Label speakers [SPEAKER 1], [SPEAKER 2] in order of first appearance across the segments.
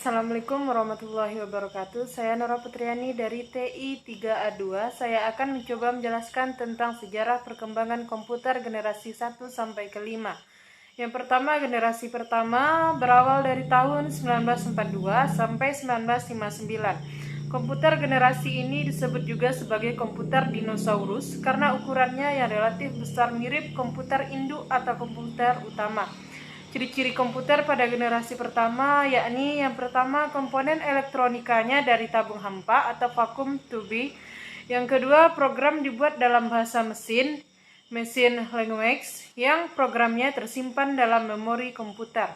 [SPEAKER 1] Assalamualaikum warahmatullahi wabarakatuh. Saya Nora Putriani dari TI 3A2. Saya akan mencoba menjelaskan tentang sejarah perkembangan komputer generasi 1 sampai ke 5. Yang pertama, generasi pertama berawal dari tahun 1942 sampai 1959. Komputer generasi ini disebut juga sebagai komputer dinosaurus karena ukurannya yang relatif besar mirip komputer induk atau komputer utama. Ciri-ciri komputer pada generasi pertama yakni yang pertama komponen elektronikanya dari tabung hampa atau vacuum tubing. Yang kedua, program dibuat dalam bahasa mesin, machine language, yang programnya tersimpan dalam memori komputer.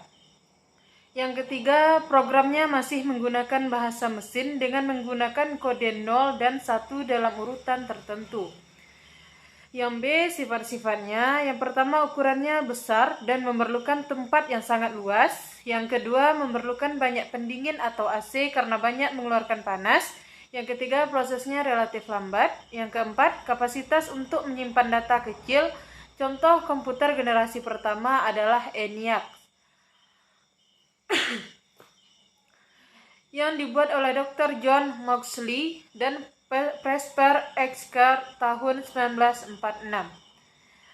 [SPEAKER 1] Yang ketiga, programnya masih menggunakan bahasa mesin dengan menggunakan kode 0 dan 1 dalam urutan tertentu. Yang B, sifat-sifatnya. Yang pertama, ukurannya besar dan memerlukan tempat yang sangat luas. Yang kedua, memerlukan banyak pendingin atau AC karena banyak mengeluarkan panas. Yang ketiga, prosesnya relatif lambat. Yang keempat, kapasitas untuk menyimpan data kecil. Contoh komputer generasi pertama adalah ENIAC yang dibuat oleh Dr. John Moxley dan Presper Exker tahun 1946.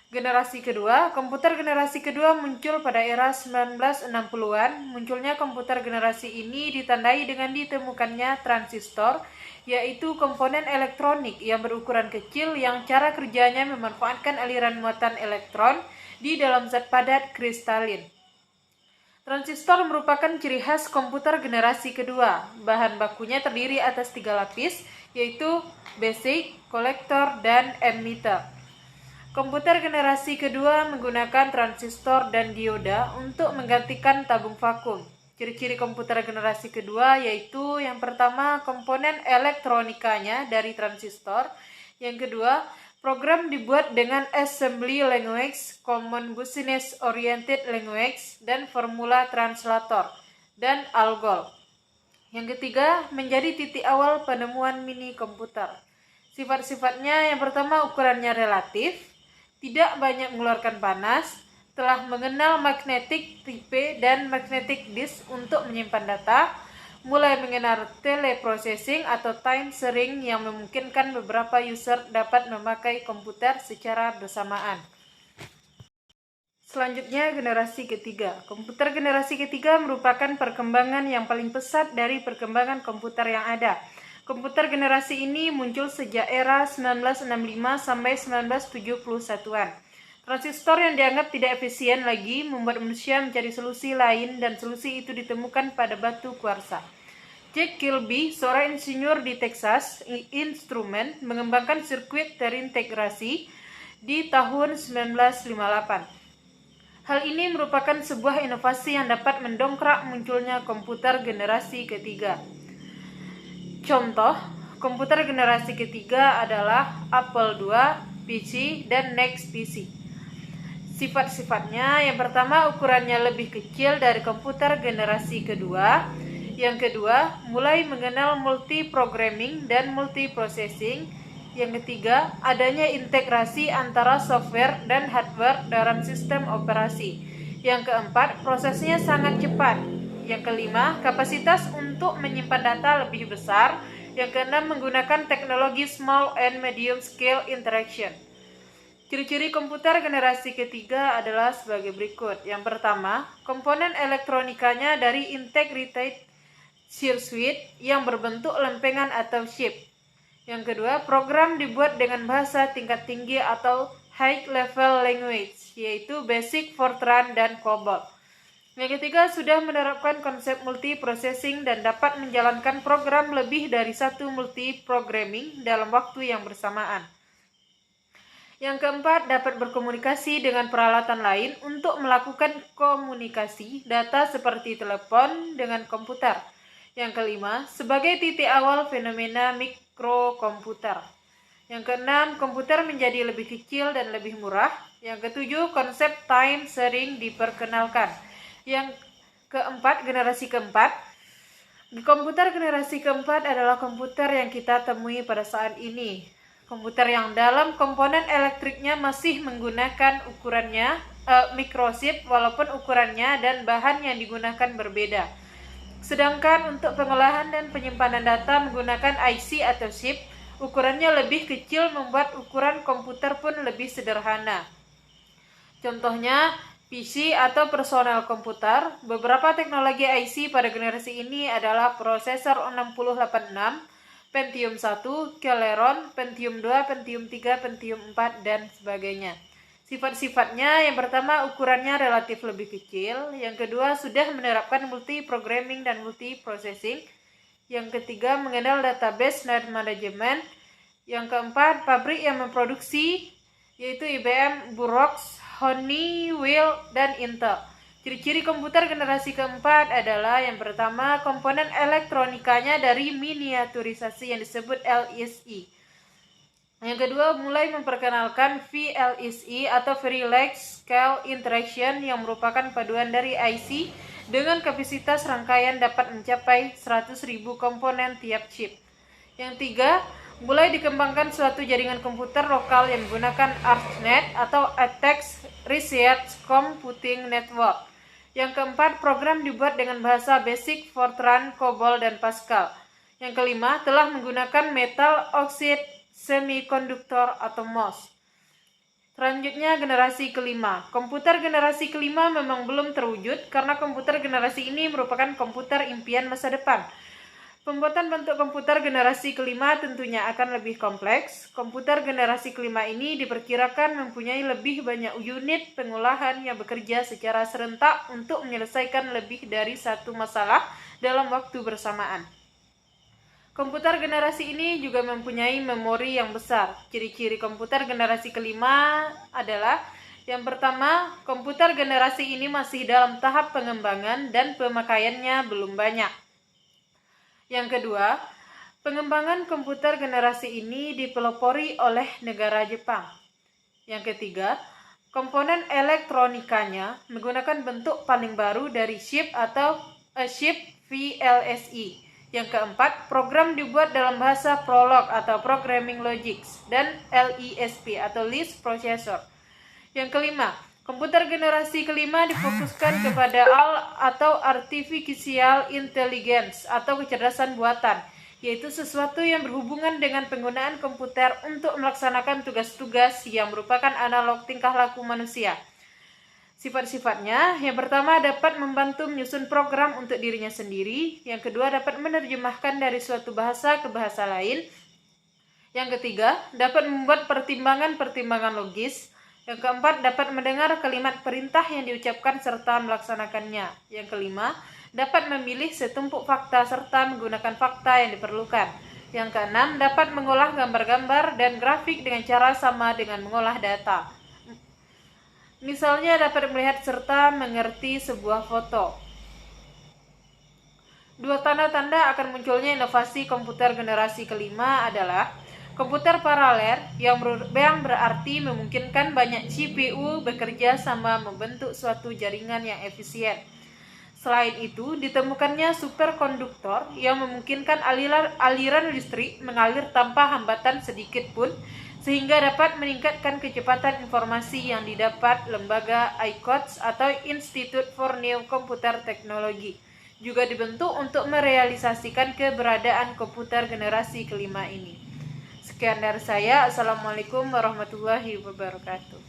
[SPEAKER 1] Generasi kedua, komputer generasi kedua muncul pada era 1960-an. Munculnya komputer generasi ini ditandai dengan ditemukannya transistor, yaitu komponen elektronik yang berukuran kecil yang cara kerjanya memanfaatkan aliran muatan elektron di dalam zat padat kristalin. Transistor merupakan ciri khas komputer generasi kedua. Bahan bakunya terdiri atas 3 lapis, yaitu basic, kolektor, dan emitter. Komputer generasi kedua menggunakan transistor dan dioda untuk menggantikan tabung vakum. Ciri-ciri komputer generasi kedua yaitu yang pertama, komponen elektronikanya dari transistor. Yang kedua, program dibuat dengan assembly language, common business oriented language, dan formula translator, dan algol. Yang ketiga, menjadi titik awal penemuan mini komputer. Sifat-sifatnya yang pertama, ukurannya relatif, tidak banyak mengeluarkan panas, telah mengenal magnetic tape dan magnetic disk untuk menyimpan data, mulai mengenal teleprocessing atau time sharing yang memungkinkan beberapa user dapat memakai komputer secara bersamaan. Selanjutnya, generasi ketiga. Komputer generasi ketiga merupakan perkembangan yang paling pesat dari perkembangan komputer yang ada. Komputer generasi ini muncul sejak era 1965 sampai 1971-an. Transistor yang dianggap tidak efisien lagi membuat manusia mencari solusi lain dan solusi itu ditemukan pada batu kuarsa. Jack Kilby, seorang insinyur di Texas Instruments, mengembangkan sirkuit terintegrasi di tahun 1958. Hal ini merupakan sebuah inovasi yang dapat mendongkrak munculnya komputer generasi ketiga. Contoh, komputer generasi ketiga adalah Apple II, PC, dan Next PC. Sifat-sifatnya, yang pertama, ukurannya lebih kecil dari komputer generasi kedua. Yang kedua, mulai mengenal multiprogramming dan multiprocessing. Yang ketiga, adanya integrasi antara software dan hardware dalam sistem operasi. Yang keempat, prosesnya sangat cepat. Yang kelima, kapasitas untuk menyimpan data lebih besar. Yang keenam, menggunakan teknologi small and medium scale interaction. Ciri-ciri komputer generasi ketiga adalah sebagai berikut. Yang pertama, komponen elektronikanya dari integrated circuit yang berbentuk lempengan atau chip. Yang kedua, program dibuat dengan bahasa tingkat tinggi atau high level language, yaitu Basic, Fortran, dan COBOL. Yang ketiga, sudah menerapkan konsep multiprocessing dan dapat menjalankan program lebih dari satu multiprogramming dalam waktu yang bersamaan. Yang keempat, dapat berkomunikasi dengan peralatan lain untuk melakukan komunikasi data seperti telepon dengan komputer. Yang kelima, sebagai titik awal fenomena mikrokomputer. Yang keenam, komputer menjadi lebih kecil dan lebih murah. Yang ketujuh, konsep time sharing diperkenalkan. Yang keempat, generasi keempat. Komputer generasi keempat adalah komputer yang kita temui pada saat ini. Komputer yang dalam komponen elektriknya masih menggunakan ukurannya microchip walaupun ukurannya dan bahan yang digunakan berbeda. Sedangkan untuk pengolahan dan penyimpanan data menggunakan IC atau chip, ukurannya lebih kecil membuat ukuran komputer pun lebih sederhana. Contohnya, PC atau personal komputer. Beberapa teknologi IC pada generasi ini adalah prosesor 6086, Pentium 1, Celeron, Pentium 2, Pentium 3, Pentium 4, dan sebagainya. Sifat-sifatnya, yang pertama ukurannya relatif lebih kecil, yang kedua sudah menerapkan multi-programming dan multi-processing, yang ketiga mengenal database dan manajemen, yang keempat pabrik yang memproduksi yaitu IBM, Xerox, Honeywell, dan Intel. Ciri-ciri komputer generasi keempat adalah yang pertama komponen elektronikanya dari miniaturisasi yang disebut LSI. Yang kedua, mulai memperkenalkan VLSI atau Very Large Scale Interaction yang merupakan paduan dari IC dengan kapasitas rangkaian dapat mencapai 100.000 komponen tiap chip. Yang tiga, mulai dikembangkan suatu jaringan komputer lokal yang menggunakan ARPANET atau Advanced Research Computing Network. Yang keempat, program dibuat dengan bahasa BASIC, Fortran, COBOL, dan Pascal. Yang kelima, telah menggunakan metal oxide semikonduktor atau MOS. Selanjutnya generasi kelima. Komputer generasi kelima memang belum terwujud karena komputer generasi ini merupakan komputer impian masa depan. Pembuatan bentuk komputer generasi kelima tentunya akan lebih kompleks. Komputer generasi kelima ini diperkirakan mempunyai lebih banyak unit pengolahan yang bekerja secara serentak untuk menyelesaikan lebih dari satu masalah dalam waktu bersamaan. Komputer generasi ini juga mempunyai memori yang besar. Ciri-ciri komputer generasi kelima adalah yang pertama, komputer generasi ini masih dalam tahap pengembangan dan pemakaiannya belum banyak. Yang kedua, pengembangan komputer generasi ini dipelopori oleh negara Jepang. Yang ketiga, komponen elektronikanya menggunakan bentuk paling baru dari chip atau chip VLSI. Yang keempat, program dibuat dalam bahasa Prolog atau Programming Logics dan LISP atau List Processor. Yang kelima, komputer generasi kelima difokuskan kepada atau Artificial Intelligence atau kecerdasan buatan, yaitu sesuatu yang berhubungan dengan penggunaan komputer untuk melaksanakan tugas-tugas yang merupakan analog tingkah laku manusia. Sifat-sifatnya, yang pertama dapat membantu menyusun program untuk dirinya sendiri, yang kedua dapat menerjemahkan dari suatu bahasa ke bahasa lain, yang ketiga dapat membuat pertimbangan-pertimbangan logis, yang keempat dapat mendengar kalimat perintah yang diucapkan serta melaksanakannya, yang kelima dapat memilih setumpuk fakta serta menggunakan fakta yang diperlukan, yang keenam dapat mengolah gambar-gambar dan grafik dengan cara sama dengan mengolah data. Misalnya dapat melihat serta mengerti sebuah foto. Dua tanda-tanda akan munculnya inovasi komputer generasi kelima adalah komputer paralel yang berarti memungkinkan banyak CPU bekerja sama membentuk suatu jaringan yang efisien. Selain itu, ditemukannya superkonduktor yang memungkinkan aliran listrik mengalir tanpa hambatan sedikit pun, sehingga dapat meningkatkan kecepatan informasi yang didapat lembaga ICOTS atau Institute for New Computer Technology. Juga dibentuk untuk merealisasikan keberadaan komputer generasi kelima ini. Sekian dari saya. Assalamualaikum warahmatullahi wabarakatuh.